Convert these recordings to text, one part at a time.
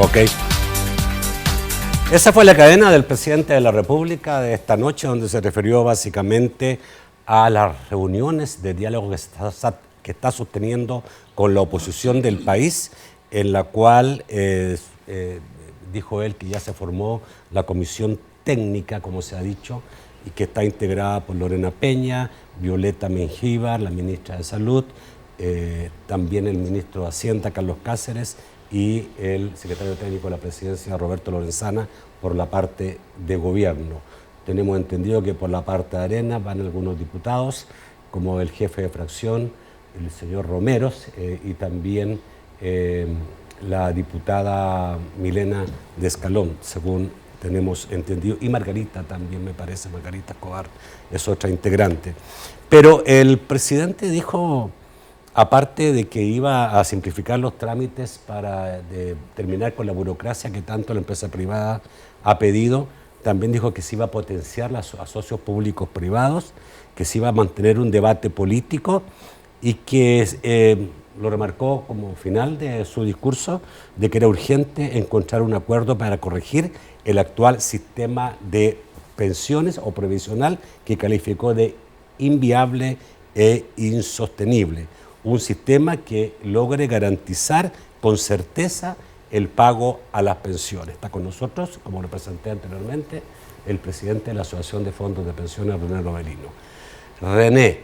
Ok. Esa fue la cadena del presidente de la República de esta noche, donde se refirió básicamente a las reuniones de diálogo que está sosteniendo con la oposición del país, en la cual dijo él que ya se formó la comisión técnica, como se ha dicho, y que está integrada por Lorena Peña, Violeta Mengíbar, la ministra de Salud, también el ministro de Hacienda, Carlos Cáceres, y el secretario técnico de la presidencia, Roberto Lorenzana, por la parte de gobierno. Tenemos entendido que por la parte de Arena van algunos diputados, como el jefe de fracción, el señor Romeros, y también la diputada Milena de Escalón, según tenemos entendido, y Margarita también, me parece, Margarita Escobar es otra integrante. Pero el presidente dijo, aparte de que iba a simplificar los trámites para terminar con la burocracia que tanto la empresa privada ha pedido, también dijo que se iba a potenciar a socios públicos privados, que se iba a mantener un debate político y que lo remarcó como final de su discurso de que era urgente encontrar un acuerdo para corregir el actual sistema de pensiones o previsional que calificó de inviable e insostenible. Un sistema que logre garantizar con certeza el pago a las pensiones. Está con nosotros, como lo presenté anteriormente, el presidente de la Asociación de Fondos de Pensiones, René Lovelino. René,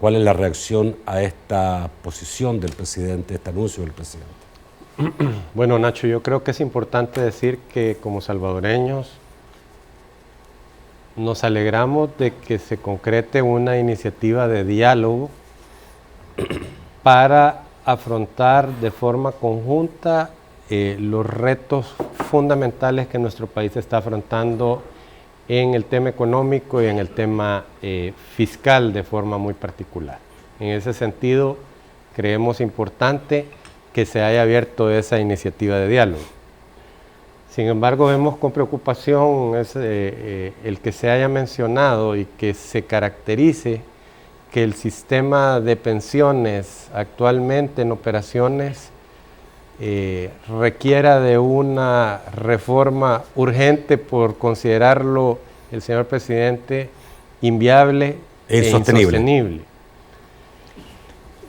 ¿cuál es la reacción a esta posición del presidente, este anuncio del presidente? Bueno, Nacho, yo creo que es importante decir que como salvadoreños nos alegramos de que se concrete una iniciativa de diálogo para afrontar de forma conjunta los retos fundamentales que nuestro país está afrontando en el tema económico y en el tema fiscal de forma muy particular. En ese sentido, creemos importante que se haya abierto esa iniciativa de diálogo. Sin embargo, vemos con preocupación el que se haya mencionado y que se caracterice que el sistema de pensiones actualmente en operaciones requiera de una reforma urgente por considerarlo el señor presidente inviable e insostenible.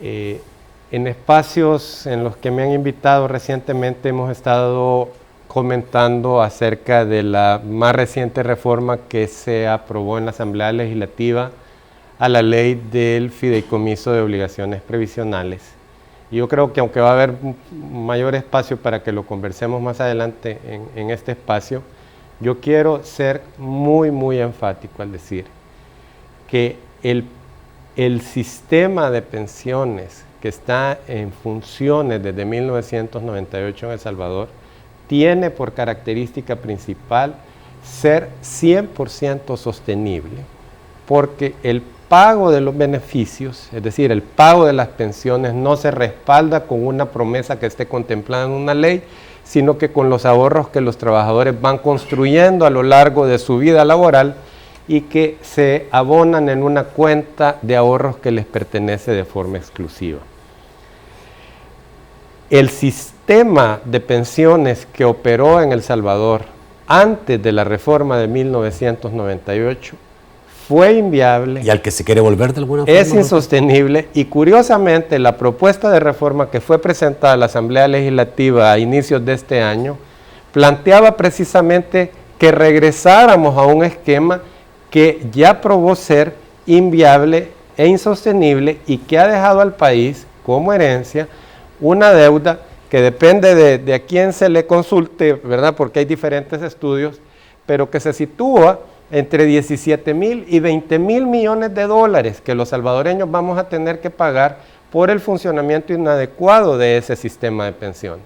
En espacios en los que me han invitado recientemente hemos estado comentando acerca de la más reciente reforma que se aprobó en la Asamblea Legislativa a la ley del fideicomiso de obligaciones previsionales. Y yo creo que aunque va a haber mayor espacio para que lo conversemos más adelante en este espacio, yo quiero ser muy enfático al decir que el sistema de pensiones que está en funciones desde 1998 en El Salvador tiene por característica principal ser 100% sostenible, porque el pago de los beneficios, es decir, el pago de las pensiones no se respalda con una promesa que esté contemplada en una ley, sino que con los ahorros que los trabajadores van construyendo a lo largo de su vida laboral y que se abonan en una cuenta de ahorros que les pertenece de forma exclusiva. El sistema de pensiones que operó en El Salvador antes de la reforma de 1998 fue inviable. ¿Y al que se quiere volver de alguna forma? Es insostenible y curiosamente la propuesta de reforma que fue presentada a la Asamblea Legislativa a inicios de este año planteaba precisamente que regresáramos a un esquema que ya probó ser inviable e insostenible y que ha dejado al país como herencia una deuda que depende de a quién se le consulte, ¿verdad? Porque hay diferentes estudios, pero que se sitúa entre 17,000 y 20,000 millones de dólares que los salvadoreños vamos a tener que pagar por el funcionamiento inadecuado de ese sistema de pensiones.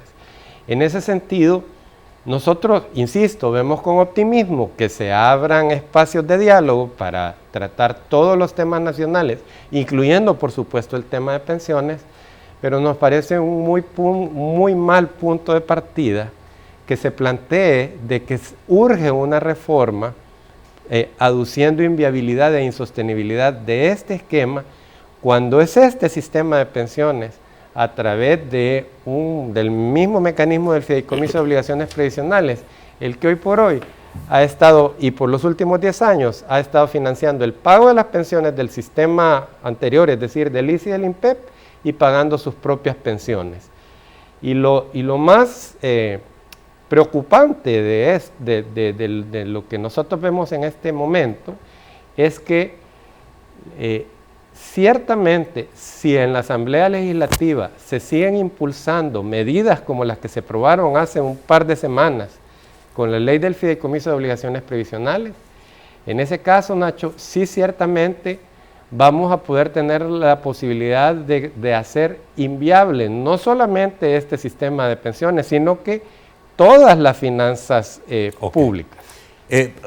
En ese sentido, nosotros, insisto, vemos con optimismo que se abran espacios de diálogo para tratar todos los temas nacionales, incluyendo, por supuesto, el tema de pensiones, pero nos parece un muy mal punto de partida que se plantee de que urge una reforma aduciendo inviabilidad e insostenibilidad de este esquema, cuando es este sistema de pensiones a través del mismo mecanismo del fideicomiso de obligaciones previsionales, el que hoy por hoy ha estado, y por los últimos 10 años, ha estado financiando el pago de las pensiones del sistema anterior, es decir, del ISSSTE y del INPEP, y pagando sus propias pensiones. Y lo más preocupante de lo que nosotros vemos en este momento es que ciertamente, si en la Asamblea Legislativa se siguen impulsando medidas como las que se aprobaron hace un par de semanas con la ley del fideicomiso de obligaciones previsionales, en ese caso, Nacho, sí ciertamente vamos a poder tener la posibilidad de hacer inviable no solamente este sistema de pensiones, sino que todas las finanzas públicas.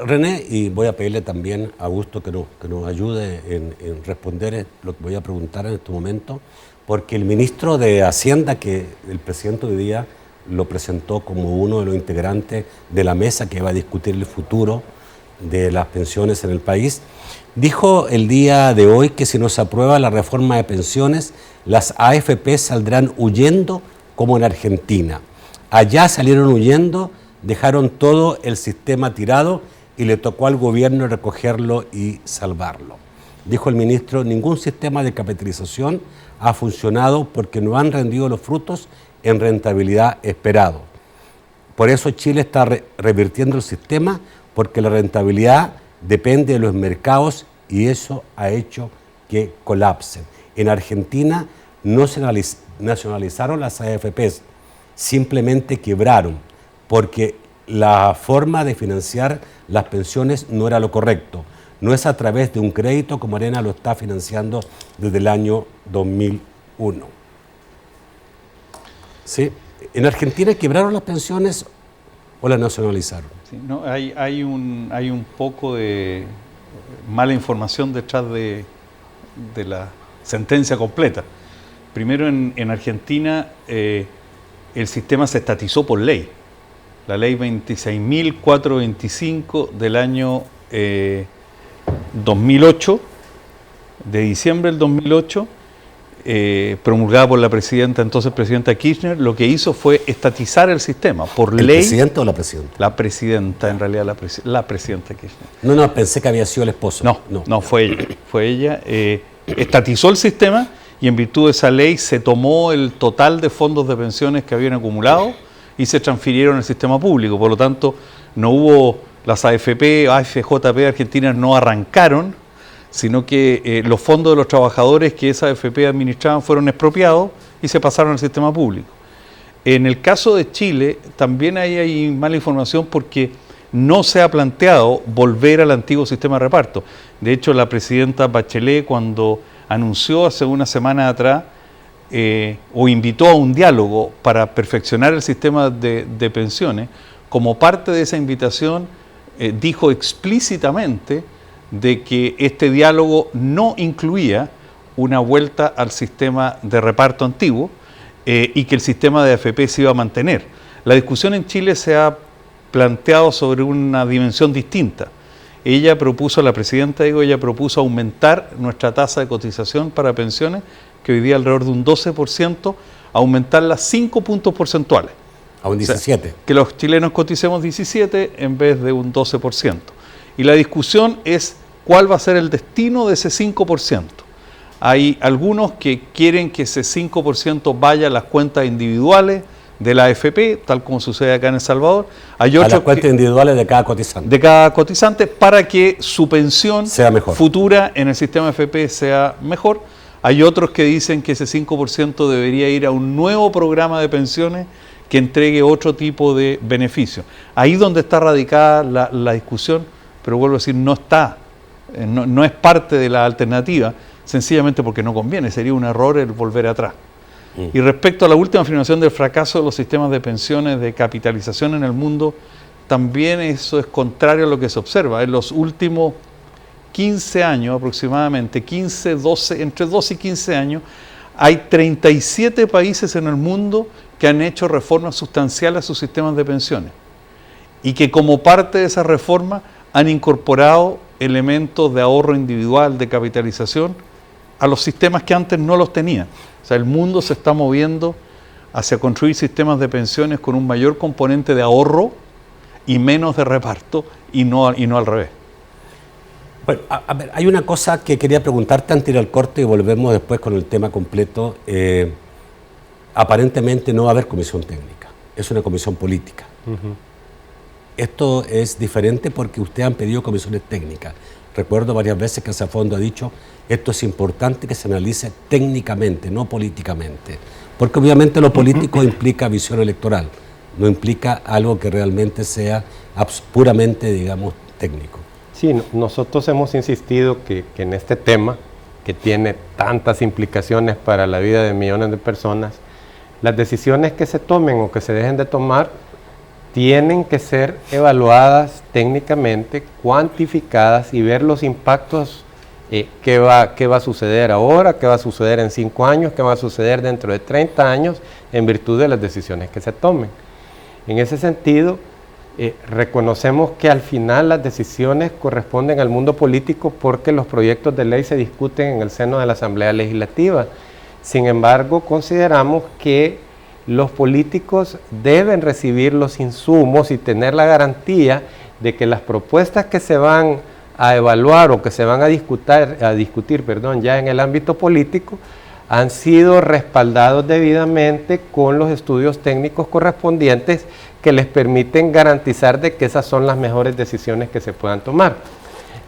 René, y voy a pedirle también a Augusto que nos ayude en responder lo que voy a preguntar en este momento, porque el ministro de Hacienda, que el presidente hoy día lo presentó como uno de los integrantes de la mesa que va a discutir el futuro de las pensiones en el país, dijo el día de hoy que si no se aprueba la reforma de pensiones, las AFP saldrán huyendo como en Argentina. Allá salieron huyendo, dejaron todo el sistema tirado y le tocó al gobierno recogerlo y salvarlo. Dijo el ministro, ningún sistema de capitalización ha funcionado porque no han rendido los frutos en rentabilidad esperado. Por eso Chile está revirtiendo el sistema, porque la rentabilidad depende de los mercados y eso ha hecho que colapsen. En Argentina no se nacionalizaron las AFPs, simplemente quebraron, porque la forma de financiar las pensiones no era lo correcto. No es a través de un crédito como Arena lo está financiando desde el año 2001. ¿Sí? ¿En Argentina quebraron las pensiones o las nacionalizaron? Sí, no, hay un poco de mala información detrás de la sentencia completa. Primero, en Argentina el sistema se estatizó por ley. La ley 26.425 del año 2008, de diciembre del 2008, promulgada por la entonces presidenta Kirchner, lo que hizo fue estatizar el sistema por ley. ¿El presidente o la presidenta? La presidenta, en realidad la presidenta Kirchner. No, pensé que había sido el esposo. No, fue ella. Fue ella. Estatizó el sistema y en virtud de esa ley se tomó el total de fondos de pensiones que habían acumulado y se transfirieron al sistema público. Por lo tanto, no hubo las AFP, AFJP argentinas no arrancaron, sino que los fondos de los trabajadores que esa AFP administraban fueron expropiados y se pasaron al sistema público. En el caso de Chile, también hay mala información porque no se ha planteado volver al antiguo sistema de reparto. De hecho, la presidenta Bachelet, cuando anunció hace una semana atrás, o invitó a un diálogo para perfeccionar el sistema de pensiones, como parte de esa invitación dijo explícitamente de que este diálogo no incluía una vuelta al sistema de reparto antiguo y que el sistema de AFP se iba a mantener. La discusión en Chile se ha planteado sobre una dimensión distinta. La presidenta propuso aumentar nuestra tasa de cotización para pensiones, que hoy día alrededor de un 12%, aumentarla 5 puntos porcentuales. A un 17%. O sea, que los chilenos coticemos 17% en vez de un 12%. Y la discusión es cuál va a ser el destino de ese 5%. Hay algunos que quieren que ese 5% vaya a las cuentas individuales de la AFP, tal como sucede acá en El Salvador. Hay otros a las cuentas individuales de cada cotizante. De cada cotizante, para que su pensión sea mejor, futura en el sistema AFP sea mejor. Hay otros que dicen que ese 5% debería ir a un nuevo programa de pensiones que entregue otro tipo de beneficio. Ahí donde está radicada la discusión, pero vuelvo a decir, no es parte de la alternativa, sencillamente porque no conviene, sería un error el volver atrás. Y respecto a la última afirmación del fracaso de los sistemas de pensiones de capitalización en el mundo, también eso es contrario a lo que se observa. En los últimos 15 años aproximadamente, entre 12 y 15 años, hay 37 países en el mundo que han hecho reformas sustanciales a sus sistemas de pensiones y que como parte de esa reforma han incorporado elementos de ahorro individual, de capitalización a los sistemas que antes no los tenía. O sea, el mundo se está moviendo hacia construir sistemas de pensiones con un mayor componente de ahorro y menos de reparto, y no al revés. Bueno, a ver, hay una cosa que quería preguntarte antes de ir al corte y volvemos después con el tema completo. Aparentemente no va a haber comisión técnica, es una comisión política. Esto es diferente porque ustedes han pedido comisiones técnicas. Recuerdo varias veces que Safondo ha dicho, esto es importante que se analice técnicamente, no políticamente. Porque obviamente lo político implica visión electoral, no implica algo que realmente sea puramente, digamos, técnico. Sí, nosotros hemos insistido que en este tema, que tiene tantas implicaciones para la vida de millones de personas, las decisiones que se tomen o que se dejen de tomar tienen que ser evaluadas técnicamente, cuantificadas y ver los impactos, qué va a suceder ahora, qué va a suceder en 5 años, qué va a suceder dentro de 30 años en virtud de las decisiones que se tomen. En ese sentido, reconocemos que al final las decisiones corresponden al mundo político porque los proyectos de ley se discuten en el seno de la Asamblea Legislativa. Sin embargo, consideramos que los políticos deben recibir los insumos y tener la garantía de que las propuestas que se van a evaluar o que se van a discutir, ya en el ámbito político han sido respaldados debidamente con los estudios técnicos correspondientes que les permiten garantizar de que esas son las mejores decisiones que se puedan tomar.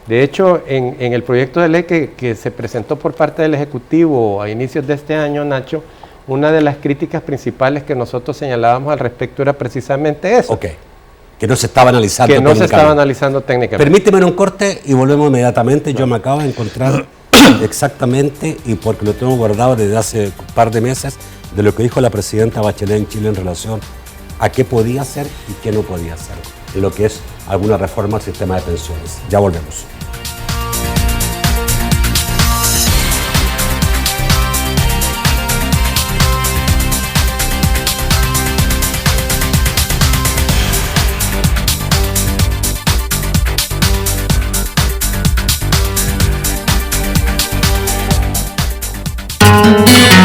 De hecho, en el proyecto de ley que se presentó por parte del Ejecutivo a inicios de este año, Nacho, una de las críticas principales que nosotros señalábamos al respecto era precisamente eso. Ok, que no se estaba analizando técnicamente. Que no se estaba analizando técnicamente. Permíteme un corte y volvemos inmediatamente. Bueno. Yo me acabo de encontrar exactamente, y porque lo tengo guardado desde hace un par de meses, de lo que dijo la presidenta Bachelet en Chile en relación a qué podía hacer y qué no podía hacer, en lo que es alguna reforma al sistema de pensiones. Ya volvemos.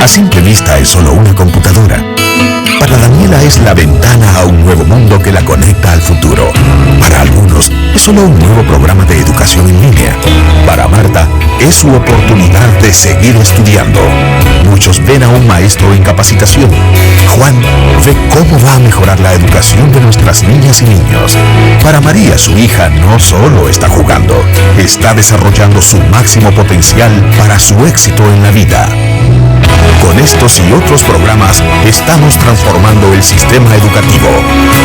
A simple vista es solo una computadora. Para Daniela es la ventana a un nuevo mundo que la conecta al futuro. Para algunos es solo un nuevo programa de educación en línea. Para Marta es su oportunidad de seguir estudiando. Muchos ven a un maestro en capacitación. Juan ve cómo va a mejorar la educación de nuestras niñas y niños. Para María, su hija no solo está jugando, está desarrollando su máximo potencial para su éxito en la vida. Con estos y otros programas estamos transformando el sistema educativo.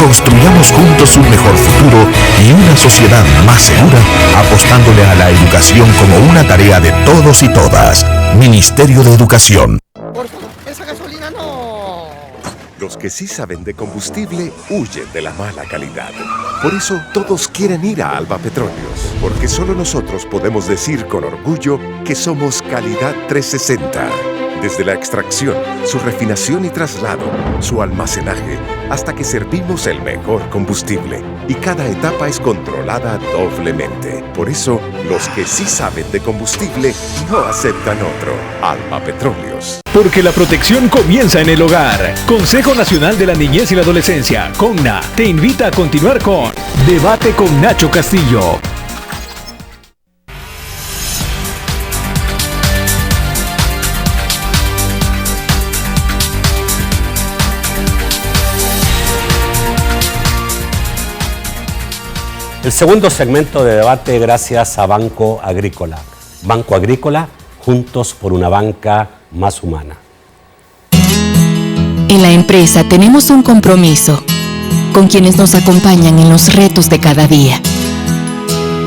Construyamos juntos un mejor futuro y una sociedad más segura, apostándole a la educación como una tarea de todos y todas. Ministerio de Educación. Por favor, esa gasolina no. Los que sí saben de combustible huyen de la mala calidad. Por eso todos quieren ir a Alba Petróleos, porque solo nosotros podemos decir con orgullo que somos calidad 360. Desde la extracción, su refinación y traslado, su almacenaje, hasta que servimos el mejor combustible. Y cada etapa es controlada doblemente. Por eso, los que sí saben de combustible no aceptan otro. Alba Petróleos. Porque la protección comienza en el hogar. Consejo Nacional de la Niñez y la Adolescencia, CONNA, te invita a continuar con Debate con Nacho Castillo. El segundo segmento de debate gracias a Banco Agrícola. Banco Agrícola, juntos por una banca más humana. En la empresa tenemos un compromiso con quienes nos acompañan en los retos de cada día.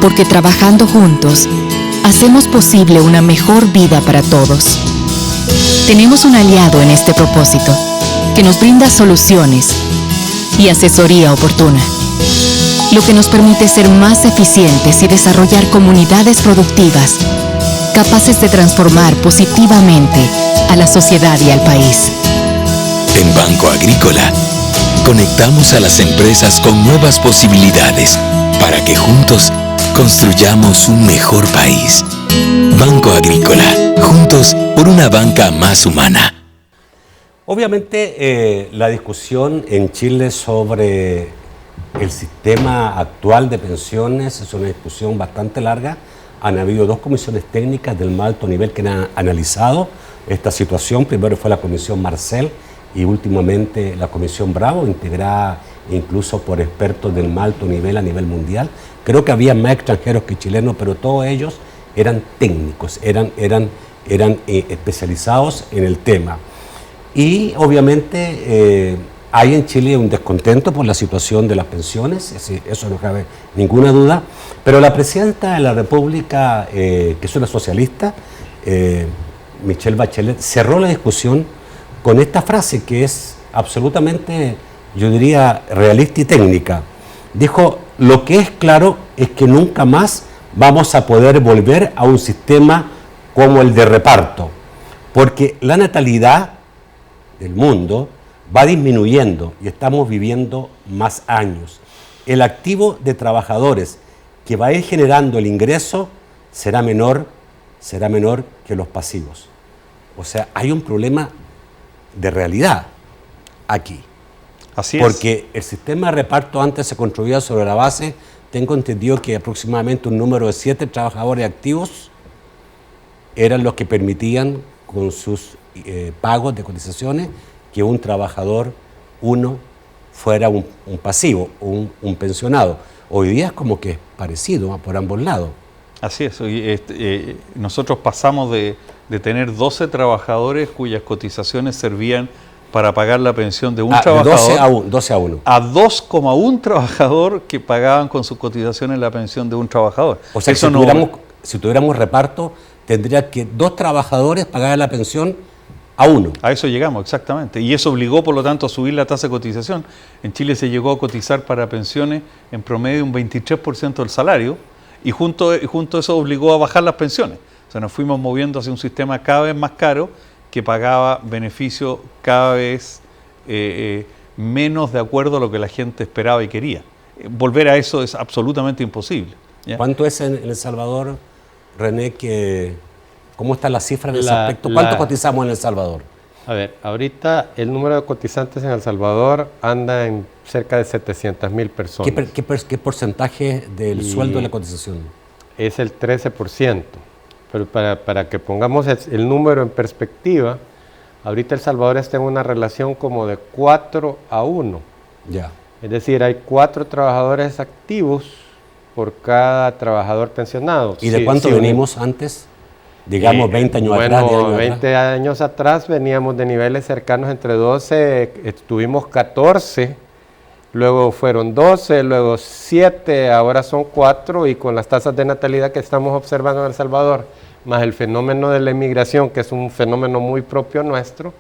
Porque trabajando juntos, hacemos posible una mejor vida para todos. Tenemos un aliado en este propósito, que nos brinda soluciones y asesoría oportuna, lo que nos permite ser más eficientes y desarrollar comunidades productivas, capaces de transformar positivamente a la sociedad y al país. En Banco Agrícola, conectamos a las empresas con nuevas posibilidades para que juntos construyamos un mejor país. Banco Agrícola. Juntos por una banca más humana. Obviamente, la discusión en Chile sobre el sistema actual de pensiones es una discusión bastante larga. Han habido 2 comisiones técnicas del más alto nivel que han analizado esta situación. Primero fue la comisión Marcel y últimamente la comisión Bravo, integrada incluso por expertos del más alto nivel a nivel mundial. Creo que había más extranjeros que chilenos, pero todos ellos eran técnicos, eran especializados en el tema. Y obviamente hay en Chile un descontento por la situación de las pensiones, eso no cabe ninguna duda, pero la presidenta de la República, que es una socialista, Michelle Bachelet, cerró la discusión con esta frase que es absolutamente, yo diría, realista y técnica. Dijo, lo que es claro es que nunca más vamos a poder volver a un sistema como el de reparto, porque la natalidad del mundo va disminuyendo y estamos viviendo más años. El activo de trabajadores que va a ir generando el ingreso será menor que los pasivos. O sea, hay un problema de realidad aquí. Así es. Porque el sistema de reparto antes se construía sobre la base, tengo entendido que aproximadamente un número de 7 trabajadores activos eran los que permitían con sus pagos de cotizaciones que un trabajador, uno, fuera un pasivo, un pensionado. Hoy día es como que es parecido por ambos lados. Así es. Nosotros pasamos de tener 12 trabajadores cuyas cotizaciones servían para pagar la pensión de un trabajador 12 a 1. A 2,1 trabajador que pagaban con sus cotizaciones la pensión de un trabajador. O sea, eso si tuviéramos reparto, tendría que 2 trabajadores pagar la pensión a 1. A eso llegamos, exactamente. Y eso obligó, por lo tanto, a subir la tasa de cotización. En Chile se llegó a cotizar para pensiones en promedio un 23% del salario y junto a eso obligó a bajar las pensiones. O sea, nos fuimos moviendo hacia un sistema cada vez más caro que pagaba beneficios cada vez menos de acuerdo a lo que la gente esperaba y quería. Volver a eso es absolutamente imposible, ¿ya? ¿Cuánto es en El Salvador, René, cómo está la cifra en ese aspecto? ¿Cuánto cotizamos en El Salvador? A ver, ahorita el número de cotizantes en El Salvador anda en cerca de 700,000 personas. ¿Qué porcentaje del sueldo de la cotización? Es el 13%. Pero para que pongamos el número en perspectiva, ahorita El Salvador está en una relación como de 4 a 1. Ya. Es decir, hay 4 trabajadores activos por cada trabajador pensionado. ¿Y de cuánto venimos antes? Digamos 20 años atrás. 20 años atrás veníamos de niveles cercanos entre 12, estuvimos 14, luego fueron 12, luego 7, ahora son 4, y con las tasas de natalidad que estamos observando en El Salvador, más el fenómeno de la inmigración, que es un fenómeno muy propio nuestro,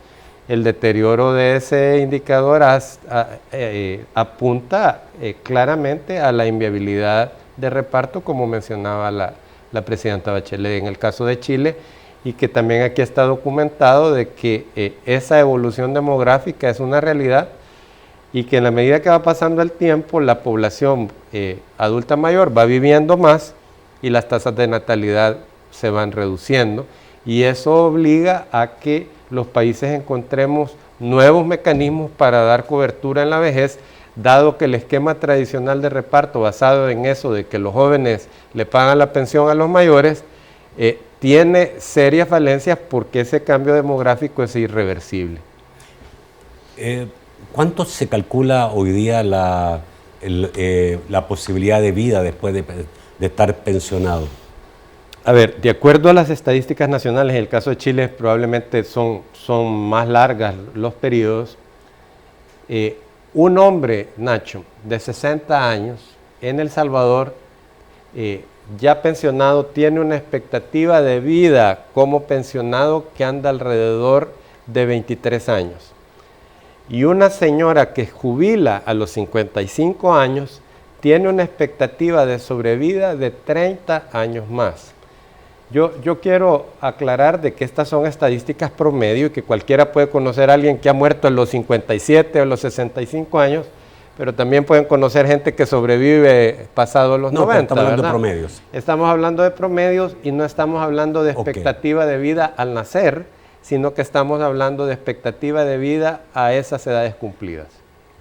el deterioro de ese indicador apunta claramente a la inviabilidad de reparto, como mencionaba la presidenta Bachelet en el caso de Chile, y que también aquí está documentado de que esa evolución demográfica es una realidad y que en la medida que va pasando el tiempo, la población adulta mayor va viviendo más y las tasas de natalidad se van reduciendo, y eso obliga a que los países encontremos nuevos mecanismos para dar cobertura en la vejez, dado que el esquema tradicional de reparto basado en eso de que los jóvenes le pagan la pensión a los mayores, tiene serias falencias porque ese cambio demográfico es irreversible. ¿Cuánto se calcula hoy día la posibilidad de vida después de estar pensionado? A ver, de acuerdo a las estadísticas nacionales, en el caso de Chile probablemente son más largas los periodos. Un hombre, Nacho, de 60 años en El Salvador, ya pensionado, tiene una expectativa de vida como pensionado que anda alrededor de 23 años. Y una señora que jubila a los 55 años tiene una expectativa de sobrevida de 30 años más. Yo quiero aclarar de que estas son estadísticas promedio y que cualquiera puede conocer a alguien que ha muerto a los 57 o los 65 años, pero también pueden conocer gente que sobrevive pasado los 90. Estamos hablando ¿verdad? de promedios. Estamos hablando de promedios y no estamos hablando de expectativa de vida al nacer, sino que estamos hablando de expectativa de vida a esas edades cumplidas.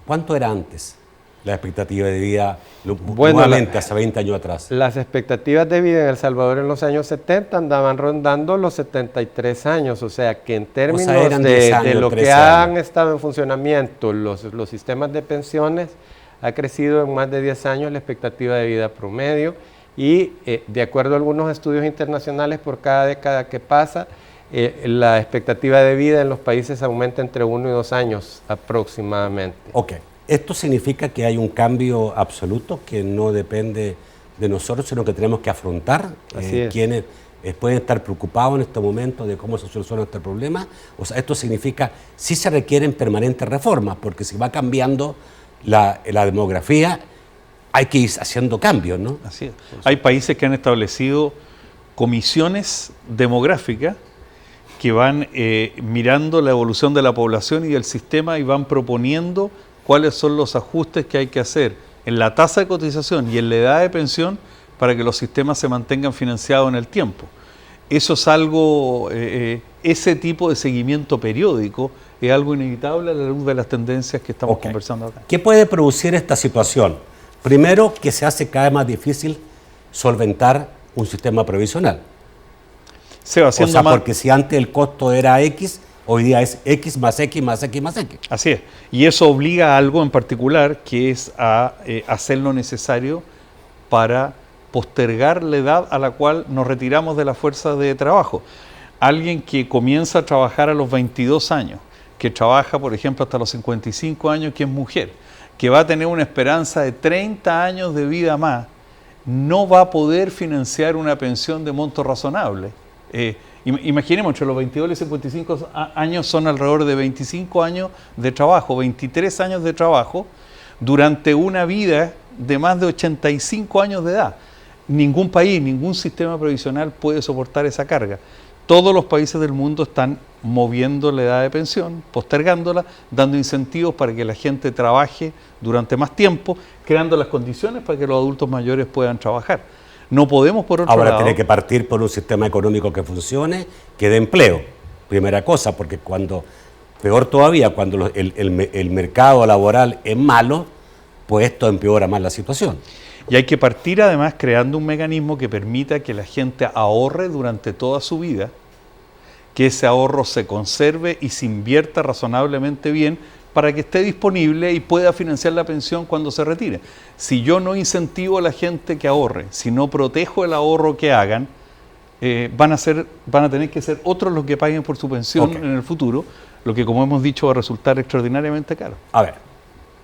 ¿Cuánto era antes la expectativa de vida, nuevamente hace 20 años atrás? Las expectativas de vida en El Salvador en los años 70 andaban rondando los 73 años, o sea que en términos de lo que han estado en funcionamiento los sistemas de pensiones, ha crecido en más de 10 años la expectativa de vida promedio y de acuerdo a algunos estudios internacionales, por cada década que pasa, la expectativa de vida en los países aumenta entre 1 y 2 años aproximadamente. Ok. Esto significa que hay un cambio absoluto que no depende de nosotros, sino que tenemos que afrontar. Quienes pueden estar preocupados en este momento de cómo se soluciona este problema. O sea, esto significa sí se requieren permanentes reformas, porque si va cambiando la demografía, hay que ir haciendo cambios, ¿no? Así es. Hay países que han establecido comisiones demográficas que van mirando la evolución de la población y del sistema y van proponiendo cuáles son los ajustes que hay que hacer en la tasa de cotización y en la edad de pensión para que los sistemas se mantengan financiados en el tiempo. Eso es algo, ese tipo de seguimiento periódico es algo inevitable a la luz de las tendencias que estamos conversando acá. ¿Qué puede producir esta situación? Primero, que se hace cada vez más difícil solventar un sistema previsional. Porque si antes el costo era X, hoy día es X más X más X más X. Así es. Y eso obliga a algo en particular, que es a hacer lo necesario para postergar la edad a la cual nos retiramos de la fuerza de trabajo. Alguien que comienza a trabajar a los 22 años, que trabaja, por ejemplo, hasta los 55 años, que es mujer, que va a tener una esperanza de 30 años de vida más, no va a poder financiar una pensión de monto razonable. Imaginemos, entre los 22 y 55 años son alrededor de 25 años de trabajo, 23 años de trabajo, durante una vida de más de 85 años de edad. Ningún país, ningún sistema previsional puede soportar esa carga. Todos los países del mundo están moviendo la edad de pensión, postergándola, dando incentivos para que la gente trabaje durante más tiempo, creando las condiciones para que los adultos mayores puedan trabajar. No podemos, por otro lado... Ahora tiene que partir por un sistema económico que funcione, que dé empleo, primera cosa, porque peor todavía, cuando el mercado laboral es malo, pues esto empeora más la situación. Y hay que partir además creando un mecanismo que permita que la gente ahorre durante toda su vida, que ese ahorro se conserve y se invierta razonablemente bien para que esté disponible y pueda financiar la pensión cuando se retire. Si yo no incentivo a la gente que ahorre, si no protejo el ahorro que hagan, van a tener que ser otros los que paguen por su pensión en el futuro, lo que, como hemos dicho, va a resultar extraordinariamente caro. A ver,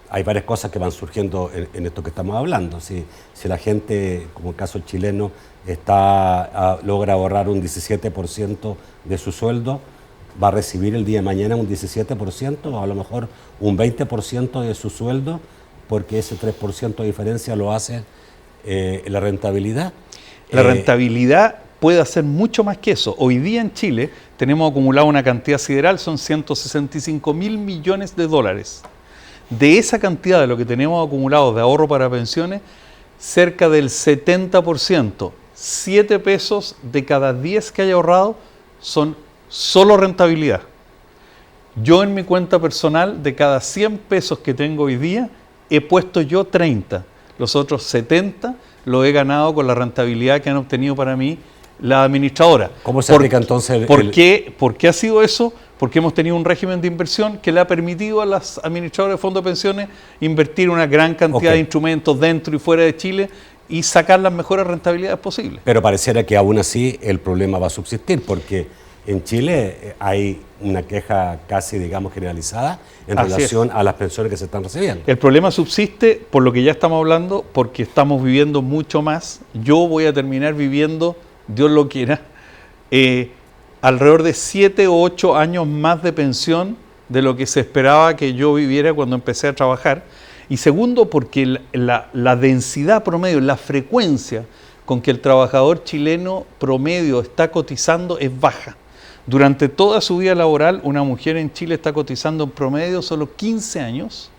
hay varias cosas que van surgiendo en esto que estamos hablando. Si la gente, como el caso chileno, logra ahorrar un 17% de su sueldo, va a recibir el día de mañana un 17%, o a lo mejor un 20% de su sueldo, porque ese 3% de diferencia lo hace la rentabilidad. La rentabilidad puede hacer mucho más que eso. Hoy día en Chile tenemos acumulado una cantidad sideral, son 165.000 millones de dólares. De esa cantidad de lo que tenemos acumulado de ahorro para pensiones, cerca del 70%, 7 pesos de cada 10 que haya ahorrado, son solo rentabilidad. Yo en mi cuenta personal, de cada 100 pesos que tengo hoy día, he puesto yo 30. Los otros 70 lo he ganado con la rentabilidad que han obtenido para mí la administradora. ¿Cómo se aplica entonces? ¿Por qué ha sido eso? Porque hemos tenido un régimen de inversión que le ha permitido a las administradoras de fondos de pensiones invertir una gran cantidad de instrumentos dentro y fuera de Chile y sacar las mejores rentabilidades posibles. Pero pareciera que aún así el problema va a subsistir, porque en Chile hay una queja casi, digamos, generalizada en relación a las pensiones que se están recibiendo. El problema subsiste por lo que ya estamos hablando, porque estamos viviendo mucho más. Yo voy a terminar viviendo, Dios lo quiera, alrededor de 7 o 8 años más de pensión de lo que se esperaba que yo viviera cuando empecé a trabajar. Y segundo, porque la densidad promedio, la frecuencia con que el trabajador chileno promedio está cotizando es baja. Durante toda su vida laboral, una mujer en Chile está cotizando en promedio solo 15 años,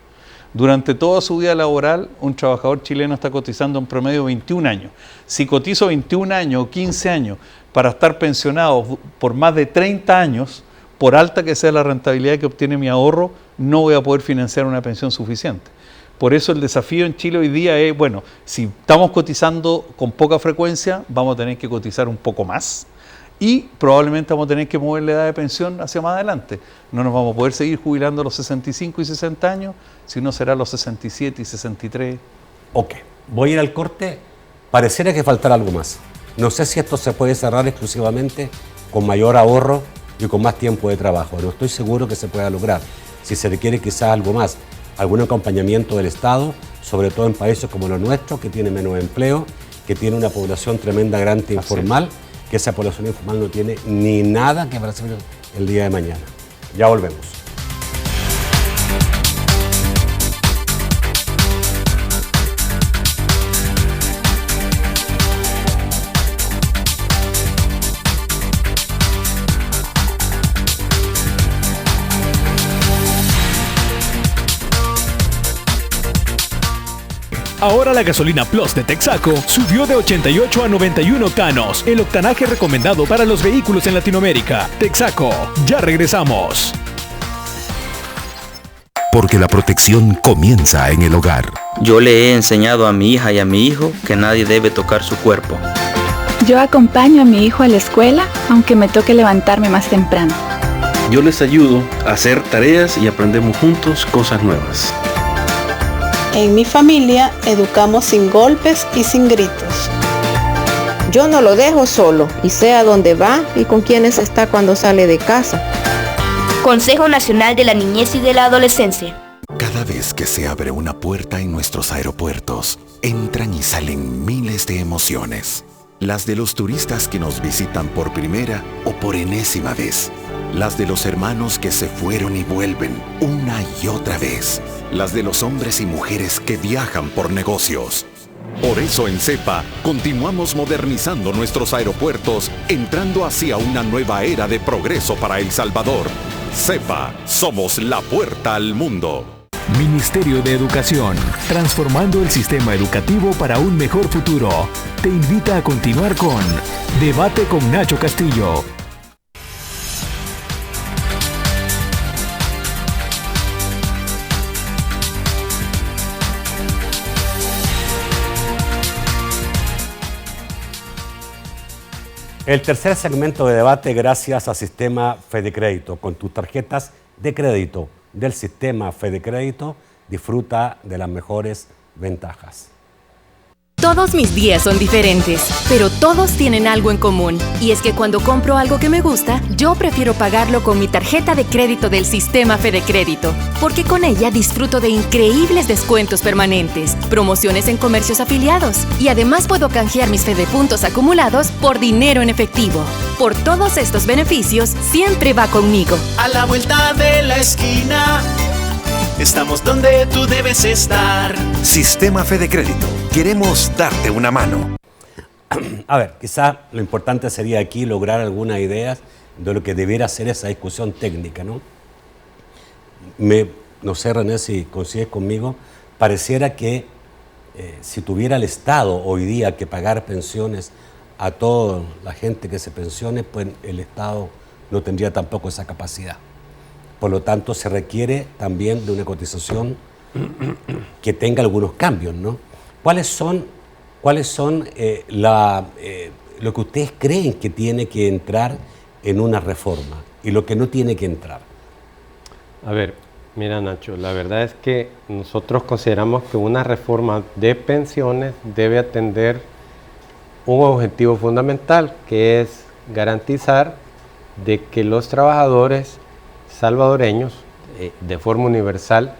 Durante toda su vida laboral, un trabajador chileno está cotizando en promedio 21 años. Si cotizo 21 años o 15 años para estar pensionado por más de 30 años, por alta que sea la rentabilidad que obtiene mi ahorro, no voy a poder financiar una pensión suficiente. Por eso el desafío en Chile hoy día es, bueno, si estamos cotizando con poca frecuencia, vamos a tener que cotizar un poco más y probablemente vamos a tener que mover la edad de pensión hacia más adelante. No nos vamos a poder seguir jubilando a los 65 y 60 años, sino será a los 67 y 63. Ok, voy a ir al corte. Pareciera que faltará algo más. No sé si esto se puede cerrar exclusivamente con mayor ahorro y con más tiempo de trabajo. No estoy seguro que se pueda lograr. Si se requiere quizás algo más, algún acompañamiento del Estado, sobre todo en países como los nuestros, que tienen menos empleo, que tiene una población tremendamente informal, que esa población informal no tiene ni nada que percibir el día de mañana. Ya volvemos. Ahora la gasolina Plus de Texaco subió de 88 a 91 octanos, el octanaje recomendado para los vehículos en Latinoamérica. Texaco, ya regresamos. Porque la protección comienza en el hogar. Yo le he enseñado a mi hija y a mi hijo que nadie debe tocar su cuerpo. Yo acompaño a mi hijo a la escuela, aunque me toque levantarme más temprano. Yo les ayudo a hacer tareas y aprendemos juntos cosas nuevas. En mi familia educamos sin golpes y sin gritos. Yo no lo dejo solo y sé a dónde va y con quiénes está cuando sale de casa. Consejo Nacional de la Niñez y de la Adolescencia. Cada vez que se abre una puerta en nuestros aeropuertos, entran y salen miles de emociones. Las de los turistas que nos visitan por primera o por enésima vez. Las de los hermanos que se fueron y vuelven una y otra vez. Las de los hombres y mujeres que viajan por negocios. Por eso en CEPA continuamos modernizando nuestros aeropuertos, entrando hacia una nueva era de progreso para El Salvador. CEPA, somos la puerta al mundo. Ministerio de Educación, transformando el sistema educativo para un mejor futuro. Te invita a continuar con Debate con Nacho Castillo. El tercer segmento de debate gracias a Sistema Fedecrédito. Con tus tarjetas de crédito del Sistema Fedecrédito, disfruta de las mejores ventajas. Todos mis días son diferentes, pero todos tienen algo en común. Y es que cuando compro algo que me gusta, yo prefiero pagarlo con mi tarjeta de crédito del Sistema Fedecrédito, porque con ella disfruto de increíbles descuentos permanentes, promociones en comercios afiliados, y además puedo canjear mis Fedepuntos acumulados por dinero en efectivo. Por todos estos beneficios, siempre va conmigo. A la vuelta de la esquina, estamos donde tú debes estar. Sistema Fedecrédito. Queremos darte una mano. A ver, quizá lo importante sería aquí lograr algunas ideas de lo que debiera ser esa discusión técnica, ¿no? No sé, René, si coincides conmigo, pareciera que si tuviera el Estado hoy día que pagar pensiones a toda la gente que se pensione, pues el Estado no tendría tampoco esa capacidad. Por lo tanto, se requiere también de una cotización que tenga algunos cambios, ¿no? ¿Cuáles son lo que ustedes creen que tiene que entrar en una reforma y lo que no tiene que entrar? A ver, mira, Nacho, la verdad es que nosotros consideramos que una reforma de pensiones debe atender un objetivo fundamental, que es garantizar de que los trabajadores salvadoreños, de forma universal,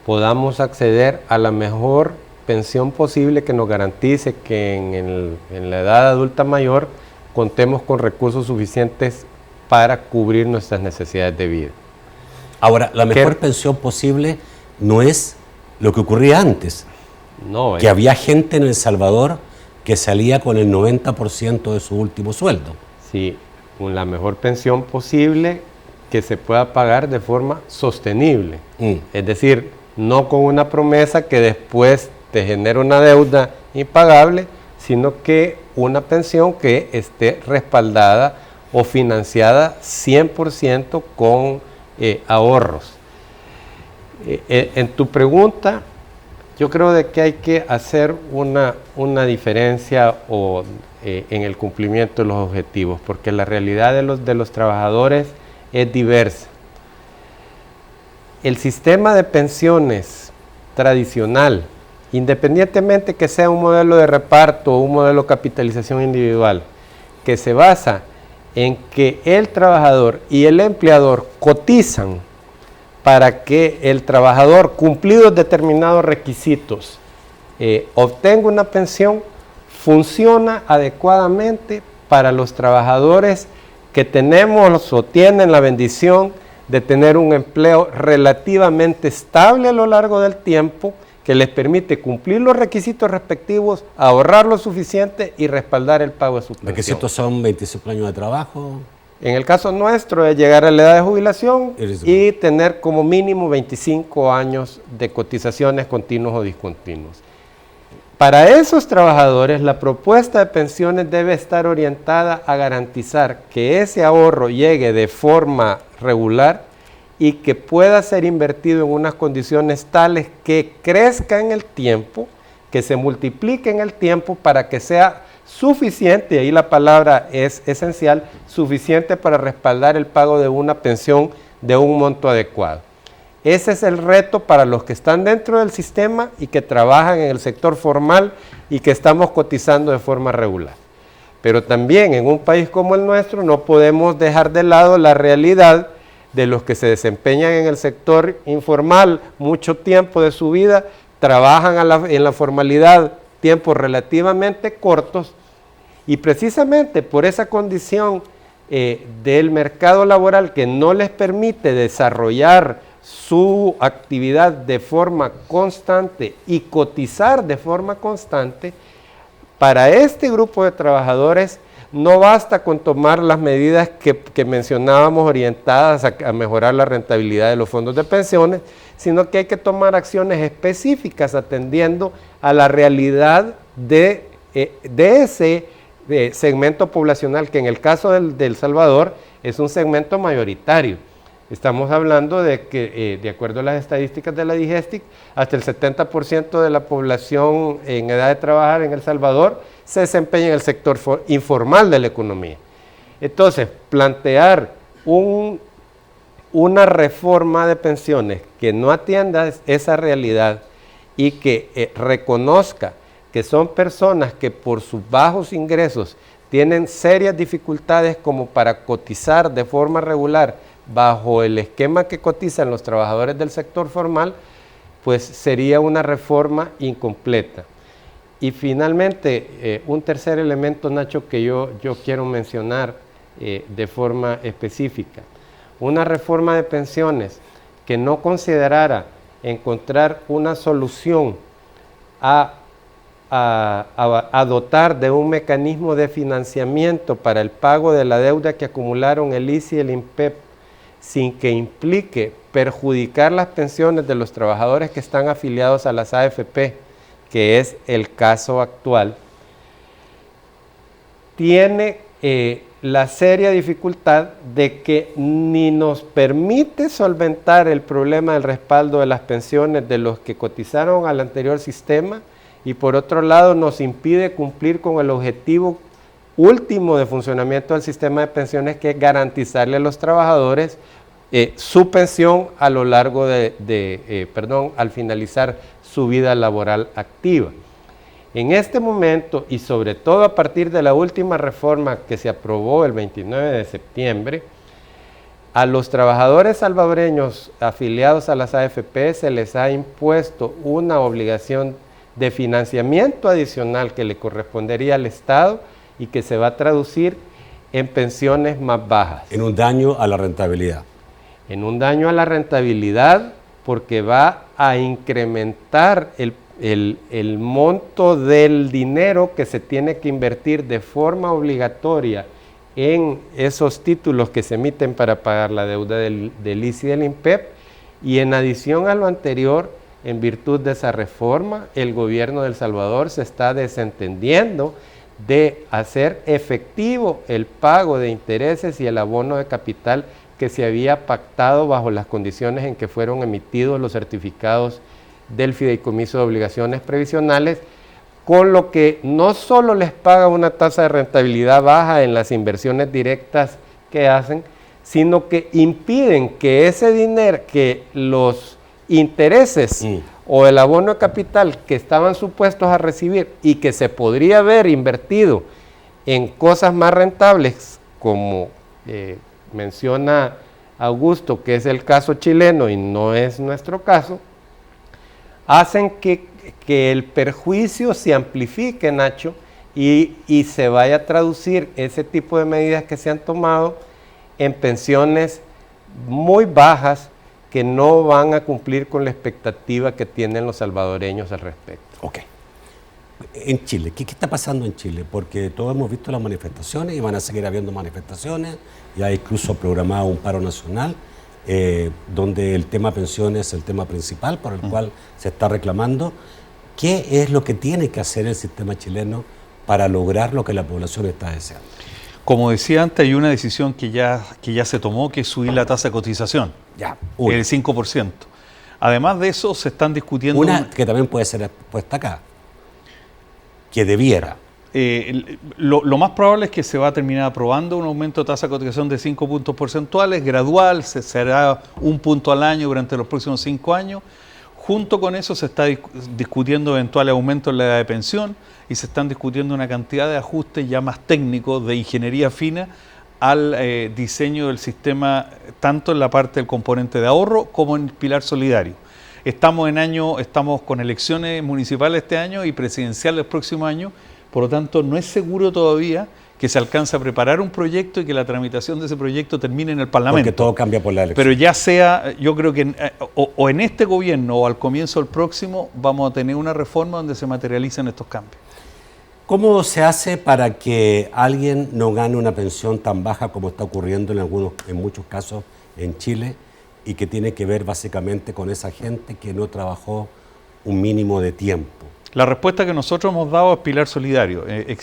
podamos acceder a la mejor pensión posible que nos garantice que en la edad adulta mayor contemos con recursos suficientes para cubrir nuestras necesidades de vida. Ahora, la mejor pensión posible no es lo que ocurría antes, no, que había gente en El Salvador que salía con el 90% de su último sueldo. Sí, con la mejor pensión posible que se pueda pagar de forma sostenible. Es decir, no con una promesa que después te genera una deuda impagable, sino que una pensión que esté respaldada o financiada 100% con ahorros. En tu pregunta, yo creo de que hay que hacer una diferencia en el cumplimiento de los objetivos, porque la realidad de los trabajadores es diversa. El sistema de pensiones tradicional, independientemente que sea un modelo de reparto o un modelo de capitalización individual, que se basa en que el trabajador y el empleador cotizan para que el trabajador, cumplidos determinados requisitos, obtenga una pensión, funciona adecuadamente para los trabajadores que tenemos o tienen la bendición de tener un empleo relativamente estable a lo largo del tiempo, que les permite cumplir los requisitos respectivos, ahorrar lo suficiente y respaldar el pago de su pensión. ¿Los requisitos son 25 años de trabajo? En el caso nuestro es llegar a la edad de jubilación y tener como mínimo 25 años de cotizaciones continuos o discontinuos. Para esos trabajadores, la propuesta de pensiones debe estar orientada a garantizar que ese ahorro llegue de forma regular y que pueda ser invertido en unas condiciones tales que crezca en el tiempo, que se multiplique en el tiempo para que sea suficiente, y ahí la palabra es esencial, suficiente para respaldar el pago de una pensión de un monto adecuado. Ese es el reto para los que están dentro del sistema y que trabajan en el sector formal y que estamos cotizando de forma regular. Pero también en un país como el nuestro no podemos dejar de lado la realidad de los que se desempeñan en el sector informal mucho tiempo de su vida, trabajan en la formalidad tiempos relativamente cortos, y precisamente por esa condición del mercado laboral que no les permite desarrollar su actividad de forma constante y cotizar de forma constante, para este grupo de trabajadores no basta con tomar las medidas que mencionábamos orientadas a mejorar la rentabilidad de los fondos de pensiones, sino que hay que tomar acciones específicas atendiendo a la realidad de ese segmento poblacional, que en el caso de El Salvador es un segmento mayoritario. Estamos hablando de que, de acuerdo a las estadísticas de la DIGESTIC, hasta el 70% de la población en edad de trabajar en El Salvador se desempeña en el sector informal de la economía. Entonces, plantear una reforma de pensiones que no atienda esa realidad y que reconozca que son personas que por sus bajos ingresos tienen serias dificultades como para cotizar de forma regular bajo el esquema que cotizan los trabajadores del sector formal, pues sería una reforma incompleta. Y finalmente, un tercer elemento, Nacho, que yo quiero mencionar de forma específica. Una reforma de pensiones que no considerara encontrar una solución a dotar de un mecanismo de financiamiento para el pago de la deuda que acumularon el ICE y el INPEP, sin que implique perjudicar las pensiones de los trabajadores que están afiliados a las AFP, que es el caso actual, tiene la seria dificultad de que ni nos permite solventar el problema del respaldo de las pensiones de los que cotizaron al anterior sistema, y por otro lado nos impide cumplir con el objetivo último de funcionamiento del sistema de pensiones, que es garantizarle a los trabajadores su pensión a lo largo al finalizar su vida laboral activa. En este momento, y sobre todo a partir de la última reforma que se aprobó el 29 de septiembre, a los trabajadores salvadoreños afiliados a las AFP se les ha impuesto una obligación de financiamiento adicional que le correspondería al Estado y que se va a traducir en pensiones más bajas. En un daño a la rentabilidad. En un daño a la rentabilidad, porque va a incrementar el monto del dinero que se tiene que invertir de forma obligatoria en esos títulos que se emiten para pagar la deuda del ICE y del INPEP, y en adición a lo anterior, en virtud de esa reforma, el gobierno de El Salvador se está desentendiendo de hacer efectivo el pago de intereses y el abono de capital que se había pactado bajo las condiciones en que fueron emitidos los certificados del Fideicomiso de Obligaciones Previsionales, con lo que no solo les paga una tasa de rentabilidad baja en las inversiones directas que hacen, sino que impiden que ese dinero, que los intereses o el abono de capital que estaban supuestos a recibir y que se podría haber invertido en cosas más rentables, como menciona Augusto, que es el caso chileno y no es nuestro caso, hacen que el perjuicio se amplifique, Nacho, y se vaya a traducir ese tipo de medidas que se han tomado en pensiones muy bajas que no van a cumplir con la expectativa que tienen los salvadoreños al respecto. Ok. En Chile, ¿qué está pasando en Chile? Porque todos hemos visto las manifestaciones y van a seguir habiendo manifestaciones, ya incluso programado un paro nacional, donde el tema pensiones es el tema principal por el cual se está reclamando. ¿Qué es lo que tiene que hacer el sistema chileno para lograr lo que la población está deseando? Como decía antes, hay una decisión que ya se tomó, que es subir la tasa de cotización, el 5%. Además de eso, se están discutiendo... Una que también puede ser puesta acá, que debiera. Lo más probable es que se va a terminar aprobando un aumento de tasa de cotización de 5 puntos porcentuales, gradual, se hará 1 punto al año durante los próximos 5 años. Junto con eso se está discutiendo eventuales aumentos en la edad de pensión y se están discutiendo una cantidad de ajustes ya más técnicos de ingeniería fina al diseño del sistema, tanto en la parte del componente de ahorro como en el pilar solidario. Estamos con elecciones municipales este año y presidenciales el próximo año, por lo tanto no es seguro todavía que se alcance a preparar un proyecto y que la tramitación de ese proyecto termine en el Parlamento. Porque todo cambia por la elección. Pero ya sea, yo creo que o en este gobierno o al comienzo del próximo vamos a tener una reforma donde se materialicen estos cambios. ¿Cómo se hace para que alguien no gane una pensión tan baja como está ocurriendo en muchos casos en Chile y que tiene que ver básicamente con esa gente que no trabajó un mínimo de tiempo? La respuesta que nosotros hemos dado es pilar solidario. El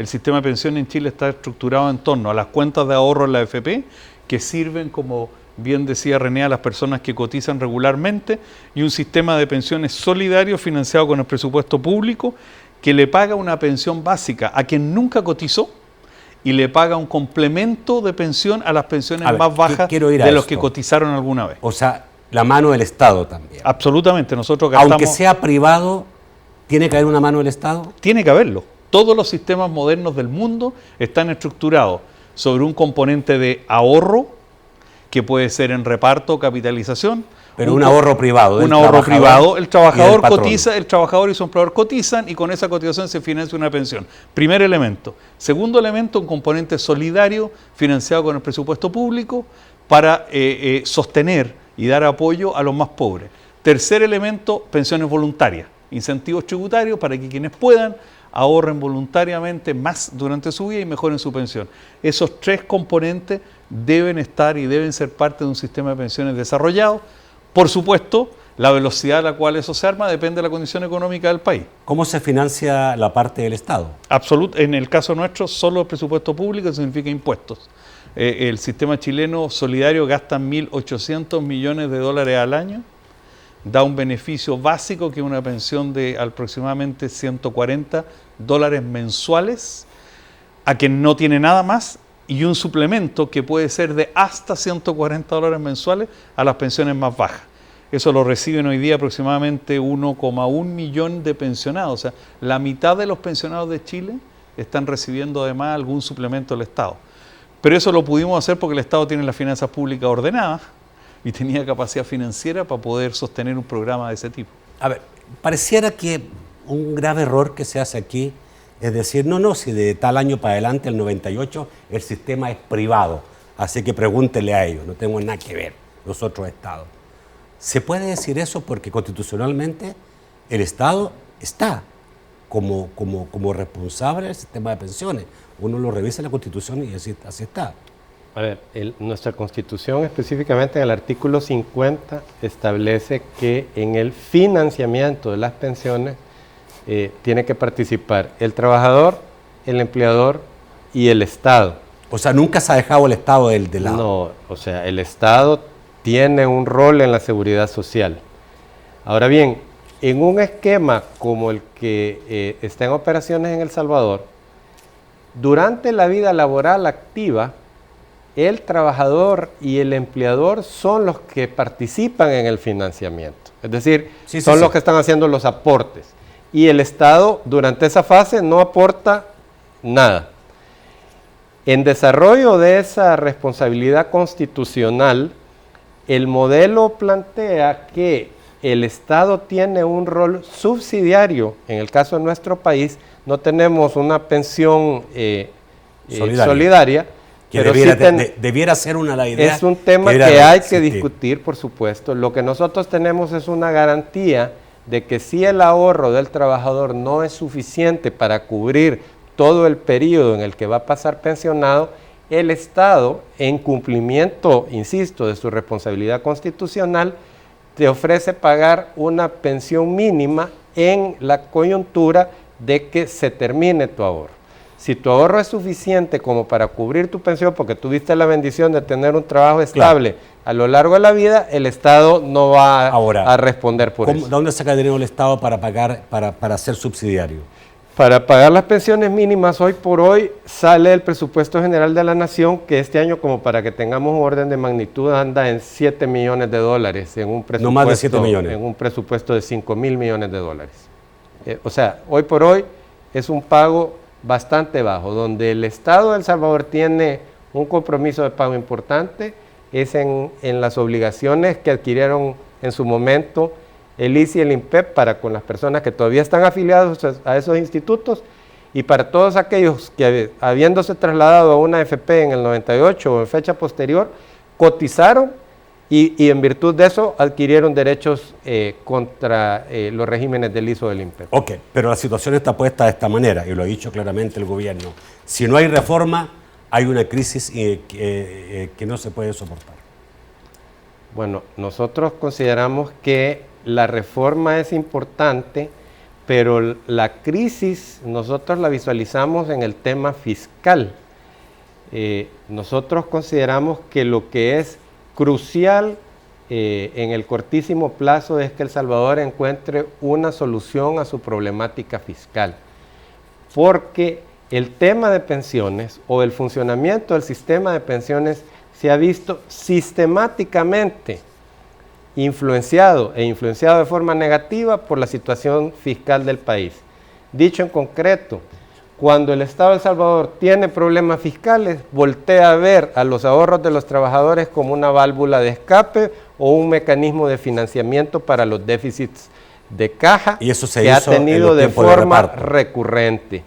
sistema de pensiones en Chile está estructurado en torno a las cuentas de ahorro en la AFP, que sirven, como bien decía René, a las personas que cotizan regularmente, y un sistema de pensiones solidario financiado con el presupuesto público, que le paga una pensión básica a quien nunca cotizó y le paga un complemento de pensión a las pensiones más bajas de los que cotizaron alguna vez. O sea, la mano del Estado también. Absolutamente. Nosotros gastamos... Aunque sea privado, ¿tiene que haber una mano del Estado? Tiene que haberlo. Todos los sistemas modernos del mundo están estructurados sobre un componente de ahorro, que puede ser en reparto o capitalización. Pero un ahorro privado. Un ahorro privado. El trabajador cotiza, el trabajador y su empleador cotizan y con esa cotización se financia una pensión. Primer elemento. Segundo elemento, un componente solidario financiado con el presupuesto público para sostener y dar apoyo a los más pobres. Tercer elemento, pensiones voluntarias. Incentivos tributarios para que quienes puedan ahorren voluntariamente más durante su vida y mejoren su pensión. Esos tres componentes deben estar y deben ser parte de un sistema de pensiones desarrollado. Por supuesto, la velocidad a la cual eso se arma depende de la condición económica del país. ¿Cómo se financia la parte del Estado? En el caso nuestro, solo el presupuesto público significa impuestos. El sistema chileno solidario gasta 1.800 millones de dólares al año. Da un beneficio básico que es una pensión de aproximadamente $140 mensuales a quien no tiene nada más, y un suplemento que puede ser de hasta $140 mensuales a las pensiones más bajas. Eso lo reciben hoy día aproximadamente 1,1 millón de pensionados. O sea, la mitad de los pensionados de Chile están recibiendo además algún suplemento del Estado. Pero eso lo pudimos hacer porque el Estado tiene las finanzas públicas ordenadas y tenía capacidad financiera para poder sostener un programa de ese tipo. A ver, pareciera que un grave error que se hace aquí es decir, si de tal año para adelante, el 98, el sistema es privado, así que pregúntele a ellos, no tengo nada que ver, los otros estados. ¿Se puede decir eso? Porque constitucionalmente el Estado está como responsable del sistema de pensiones. Uno lo revisa en la Constitución y así está. A ver, nuestra Constitución, específicamente en el artículo 50, establece que en el financiamiento de las pensiones tiene que participar el trabajador, el empleador y el Estado. O sea, nunca se ha dejado el Estado de lado. No, o sea, el Estado tiene un rol en la seguridad social. Ahora bien, en un esquema como el que está en operaciones en El Salvador, durante la vida laboral activa, el trabajador y el empleador son los que participan en el financiamiento. Es decir, son los que están haciendo los aportes. Y el Estado durante esa fase no aporta nada. En desarrollo de esa responsabilidad constitucional, el modelo plantea que el Estado tiene un rol subsidiario. En el caso de nuestro país, no tenemos una pensión solidaria, que pero debiera ser una idea. Es un tema que hay que discutir, por supuesto. Lo que nosotros tenemos es una garantía de que si el ahorro del trabajador no es suficiente para cubrir todo el periodo en el que va a pasar pensionado, el Estado, en cumplimiento, insisto, de su responsabilidad constitucional, te ofrece pagar una pensión mínima en la coyuntura de que se termine tu ahorro. Si tu ahorro es suficiente como para cubrir tu pensión, porque tuviste la bendición de tener un trabajo estable a lo largo de la vida, el Estado no va a responder por eso. ¿Dónde saca dinero el Estado para pagar, para ser subsidiario? Para pagar las pensiones mínimas, hoy por hoy sale el presupuesto general de la Nación, que este año, como para que tengamos un orden de magnitud, anda en $7 millones en un presupuesto, no más de 7 millones. En un presupuesto de $5,000 millones. O sea, hoy por hoy es un pago bastante bajo. Donde el Estado de El Salvador tiene un compromiso de pago importante es en las obligaciones que adquirieron en su momento el ICI y el INPEP para con las personas que todavía están afiliados a esos institutos, y para todos aquellos que, habiéndose trasladado a una AFP en el 98 o en fecha posterior, cotizaron y en virtud de eso adquirieron derechos contra los regímenes del ISO del INPEP. Ok, pero la situación está puesta de esta manera, y lo ha dicho claramente el gobierno. Si no hay reforma, hay una crisis que no se puede soportar. Bueno, nosotros consideramos que la reforma es importante, pero la crisis nosotros la visualizamos en el tema fiscal. Nosotros consideramos que lo que es crucial en el cortísimo plazo es que El Salvador encuentre una solución a su problemática fiscal, porque el tema de pensiones o el funcionamiento del sistema de pensiones se ha visto sistemáticamente influenciado de forma negativa por la situación fiscal del país. Dicho en concreto, cuando el Estado de El Salvador tiene problemas fiscales, voltea a ver a los ahorros de los trabajadores como una válvula de escape o un mecanismo de financiamiento para los déficits de caja, y eso se que hizo ha tenido de forma recurrente.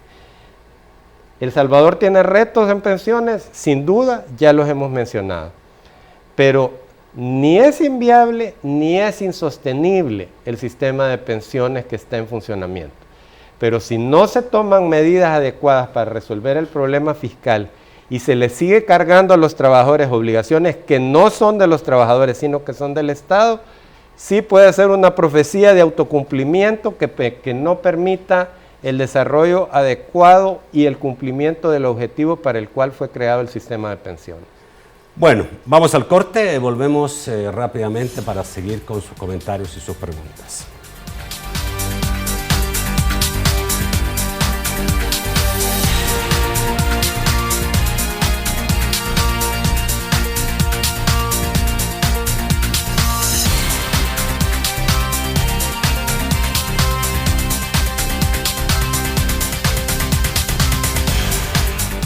El Salvador tiene retos en pensiones, sin duda, ya los hemos mencionado, pero ni es inviable ni es insostenible el sistema de pensiones que está en funcionamiento. Pero si no se toman medidas adecuadas para resolver el problema fiscal y se le sigue cargando a los trabajadores obligaciones que no son de los trabajadores, sino que son del Estado, sí puede ser una profecía de autocumplimiento que no permita el desarrollo adecuado y el cumplimiento del objetivo para el cual fue creado el sistema de pensiones. Bueno, vamos al corte, volvemos rápidamente para seguir con sus comentarios y sus preguntas.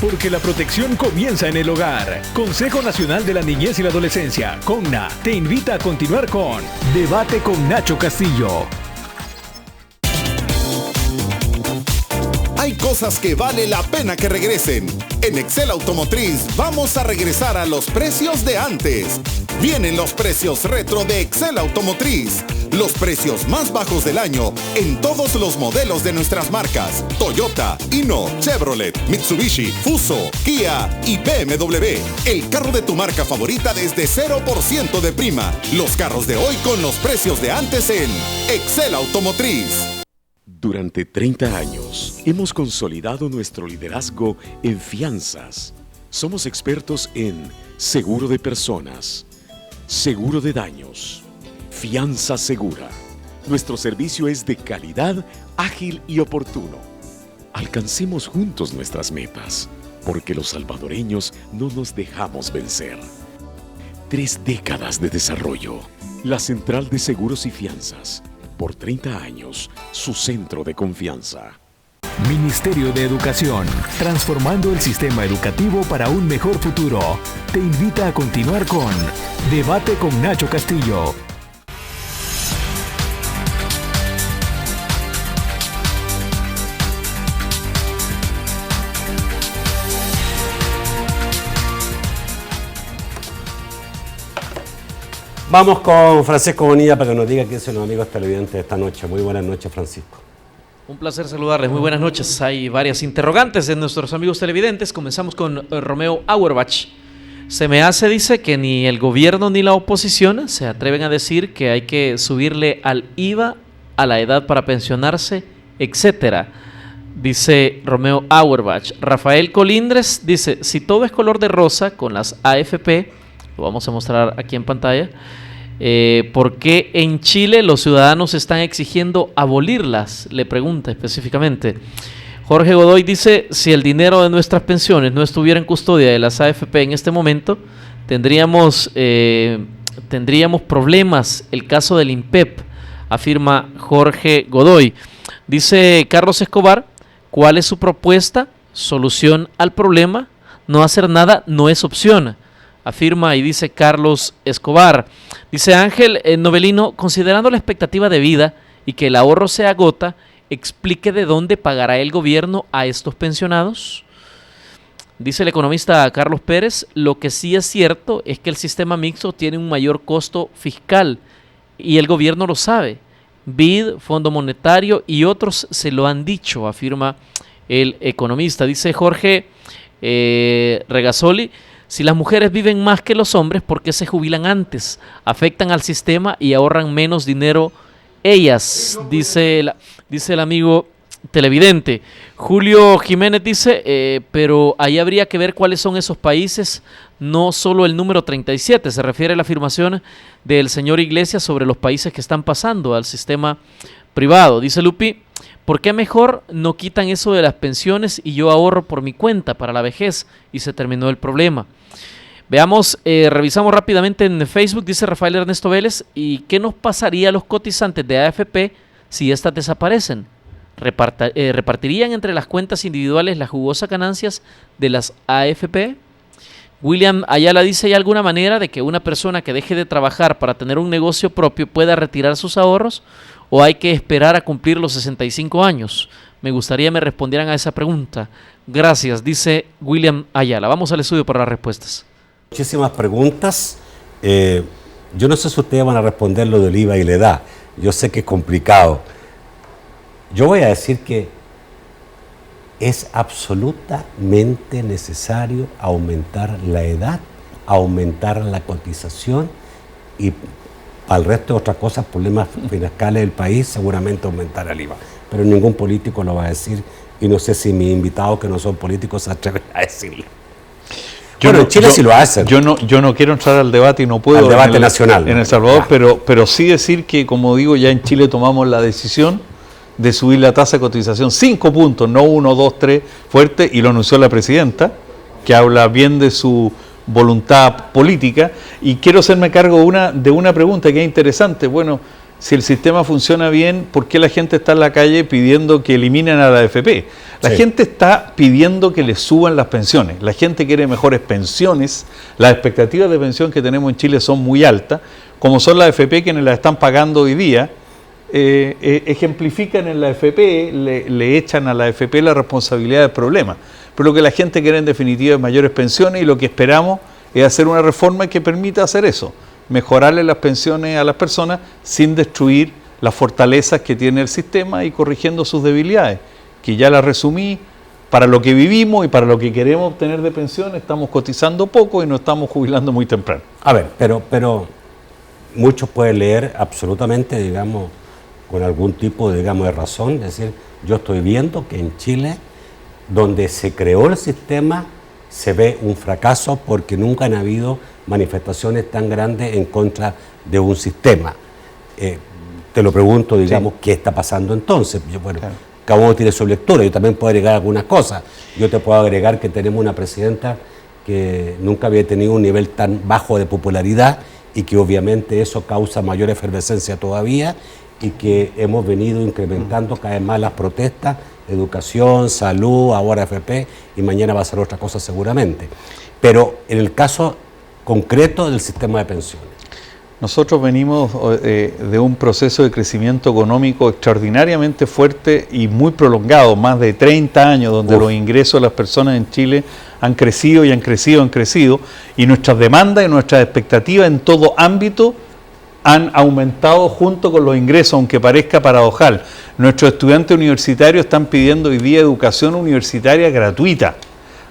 Porque la protección comienza en el hogar. Consejo Nacional de la Niñez y la Adolescencia, CONNA, te invita a continuar con Debate con Nacho Castillo. hay cosas que vale la pena que regresen. En Excel Automotriz vamos a regresar a los precios de antes. Vienen los precios retro de Excel Automotriz. Los precios más bajos del año en todos los modelos de nuestras marcas: Toyota, Hino, Chevrolet, Mitsubishi, Fuso, Kia y BMW. El carro de tu marca favorita desde 0% de prima. Los carros de hoy con los precios de antes en Excel Automotriz. Durante 30 años hemos consolidado nuestro liderazgo en fianzas. Somos expertos en seguro de personas, seguro de daños, fianza segura. Nuestro servicio es de calidad, ágil y oportuno. Alcancemos juntos nuestras metas, porque los salvadoreños no nos dejamos vencer. 3 décadas de desarrollo. La Central de Seguros y Fianzas. Por 30 años, su centro de confianza. Ministerio de Educación, transformando el sistema educativo para un mejor futuro. Te invita a continuar con Debate con Nacho Castillo. Vamos con Francisco Bonilla para que nos diga quién son los amigos televidentes de esta noche. Muy buenas noches, Francisco. Un placer saludarles, muy buenas noches. Hay varias interrogantes de nuestros amigos televidentes. Comenzamos con Romeo Auerbach. Se me hace, dice, que ni el gobierno ni la oposición se atreven a decir que hay que subirle al IVA a la edad para pensionarse, etcétera. Dice Romeo Auerbach. Rafael Colindres dice, si todo es color de rosa con las AFP, lo vamos a mostrar aquí en pantalla, ¿por qué en Chile los ciudadanos están exigiendo abolirlas? Le pregunta específicamente. Jorge Godoy dice, si el dinero de nuestras pensiones no estuviera en custodia de las AFP en este momento, tendríamos problemas. El caso del INPEP, afirma Jorge Godoy. Dice Carlos Escobar, ¿cuál es su propuesta? Solución al problema. No hacer nada no es opción, afirma y dice Carlos Escobar. Dice Ángel Novelino, considerando la expectativa de vida y que el ahorro se agota, explique de dónde pagará el gobierno a estos pensionados. Dice el economista Carlos Pérez, lo que sí es cierto es que el sistema mixto tiene un mayor costo fiscal y el gobierno lo sabe. BID, Fondo Monetario y otros se lo han dicho, afirma el economista. Dice Jorge Regasoli, si las mujeres viven más que los hombres, ¿por qué se jubilan antes? Afectan al sistema y ahorran menos dinero ellas, dice el amigo televidente. Julio Jiménez dice, pero ahí habría que ver cuáles son esos países, no solo el número 37, se refiere a la afirmación del señor Iglesias sobre los países que están pasando al sistema privado. Dice Lupi, ¿por qué mejor no quitan eso de las pensiones y yo ahorro por mi cuenta para la vejez? Y se terminó el problema. Veamos, revisamos rápidamente en Facebook, dice Rafael Ernesto Vélez, ¿y qué nos pasaría a los cotizantes de AFP si estas desaparecen? ¿Repartirían entre las cuentas individuales las jugosas ganancias de las AFP? William Ayala dice, ¿hay alguna manera de que una persona que deje de trabajar para tener un negocio propio pueda retirar sus ahorros? ¿O hay que esperar a cumplir los 65 años? Me gustaría me respondieran a esa pregunta. Gracias, dice William Ayala. Vamos al estudio para las respuestas. Muchísimas preguntas. Yo no sé si ustedes van a responder lo del IVA y la edad. Yo sé que es complicado. Yo voy a decir que es absolutamente necesario aumentar la edad, aumentar la cotización y para el resto de otras cosas, problemas fiscales del país, seguramente aumentar el IVA. Pero ningún político lo va a decir y no sé si mis invitados que no son políticos se atreven a decirlo. En Chile sí lo hacen. Yo no quiero entrar al debate y no puedo. Al debate nacional. En El Salvador, pero sí decir que, como digo, ya en Chile tomamos la decisión de subir la tasa de cotización 5 puntos, no 1, 2, 3, fuerte, y lo anunció la presidenta, que habla bien de su voluntad política. Y quiero hacerme cargo de una pregunta que es interesante. Bueno, si el sistema funciona bien, ¿por qué la gente está en la calle pidiendo que eliminen a la AFP? La gente está pidiendo que le suban las pensiones. La gente quiere mejores pensiones. Las expectativas de pensión que tenemos en Chile son muy altas, como son las AFP quienes las están pagando hoy día. ejemplifican en la AFP, le echan a la AFP la responsabilidad del problema. Pero lo que la gente quiere en definitiva es mayores pensiones, y lo que esperamos es hacer una reforma que permita hacer eso, mejorarle las pensiones a las personas sin destruir las fortalezas que tiene el sistema y corrigiendo sus debilidades, que ya las resumí. Para lo que vivimos y para lo que queremos obtener de pensión estamos cotizando poco y nos estamos jubilando muy temprano. A ver, pero muchos pueden leer absolutamente, digamos, con algún tipo, digamos, de razón, es decir, yo estoy viendo que en Chile, donde se creó el sistema, se ve un fracaso porque nunca han habido manifestaciones tan grandes en contra de un sistema. Te lo pregunto, digamos, ¿qué está pasando entonces? Bueno, claro. Cada uno tiene su lectura, yo también puedo agregar algunas cosas. Yo te puedo agregar que tenemos una presidenta que nunca había tenido un nivel tan bajo de popularidad y que obviamente eso causa mayor efervescencia todavía, y que hemos venido incrementando cada vez más las protestas, educación, salud, ahora AFP, y mañana va a ser otra cosa seguramente. Pero en el caso concreto del sistema de pensiones, nosotros venimos de un proceso de crecimiento económico extraordinariamente fuerte y muy prolongado, más de 30 años, donde los ingresos de las personas en Chile han crecido y han crecido, y nuestras demandas y nuestras expectativas en todo ámbito han aumentado junto con los ingresos, aunque parezca paradojal. Nuestros estudiantes universitarios están pidiendo hoy día educación universitaria gratuita.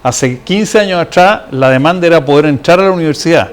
Hace 15 años atrás la demanda era poder entrar a la universidad.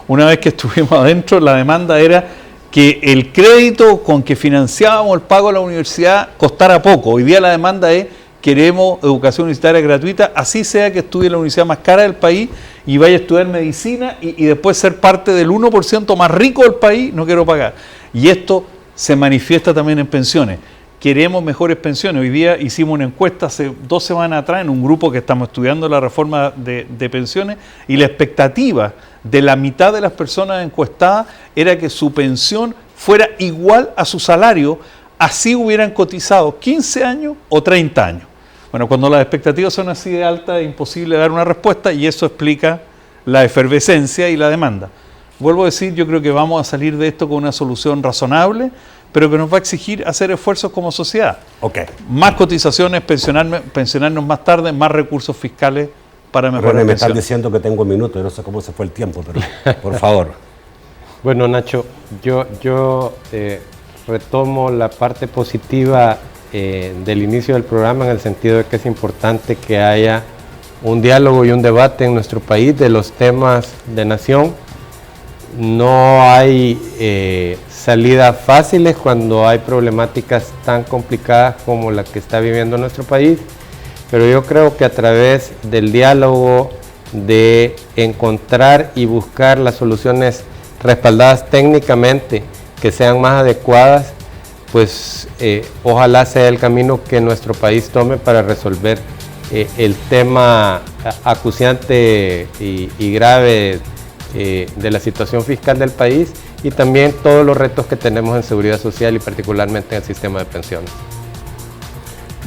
Una vez que estuvimos adentro, la demanda era que el crédito con que financiábamos el pago de la universidad costara poco. Hoy día la demanda es: queremos educación universitaria gratuita, así sea que estudie en la universidad más cara del país y vaya a estudiar medicina y después ser parte del 1% más rico del país, no quiero pagar. Y esto se manifiesta también en pensiones. Queremos mejores pensiones. Hoy día hicimos una encuesta hace 2 semanas atrás en un grupo que estamos estudiando la reforma de pensiones, y la expectativa de la mitad de las personas encuestadas era que su pensión fuera igual a su salario, así hubieran cotizado 15 años o 30 años. Bueno, cuando las expectativas son así de altas es imposible dar una respuesta, y eso explica la efervescencia y la demanda. Vuelvo a decir, yo creo que vamos a salir de esto con una solución razonable, pero que nos va a exigir hacer esfuerzos como sociedad. Okay. Más cotizaciones, pensionarnos más tarde, más recursos fiscales para mejorar René, me están diciendo que tengo un minuto, yo no sé cómo se fue el tiempo, pero por favor. Bueno, Nacho, yo retomo la parte positiva del inicio del programa, en el sentido de que es importante que haya un diálogo y un debate en nuestro país de los temas de nación. No hay salidas fáciles cuando hay problemáticas tan complicadas como la que está viviendo nuestro país, pero yo creo que a través del diálogo, de encontrar y buscar las soluciones respaldadas técnicamente que sean más adecuadas, pues ojalá sea el camino que nuestro país tome para resolver el tema acuciante y grave de la situación fiscal del país, y también todos los retos que tenemos en seguridad social y particularmente en el sistema de pensiones.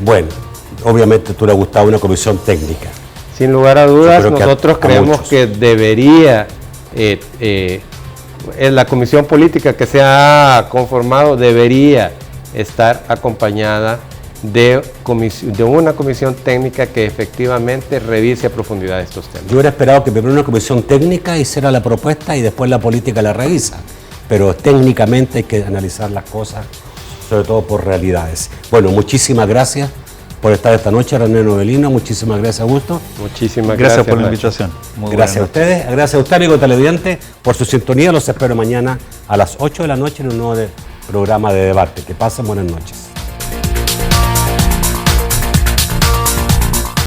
Bueno, obviamente tú le ha gustado una comisión técnica. Sin lugar a dudas, nosotros creemos que debería, la comisión política que se ha conformado debería estar acompañada de una comisión técnica que efectivamente revise a profundidad estos temas. Yo hubiera esperado que primero una comisión técnica hiciera la propuesta y después la política la revisa, pero técnicamente hay que analizar las cosas, sobre todo por realidades. Bueno, muchísimas gracias por estar esta noche, René Novelino. Muchísimas gracias, Augusto. Muchísimas gracias por la invitación. Gracias a ustedes. Gracias a usted, amigo televidente, por su sintonía. Los espero mañana a las 8 de la noche en un nuevo programa de debate. Que pasen buenas noches.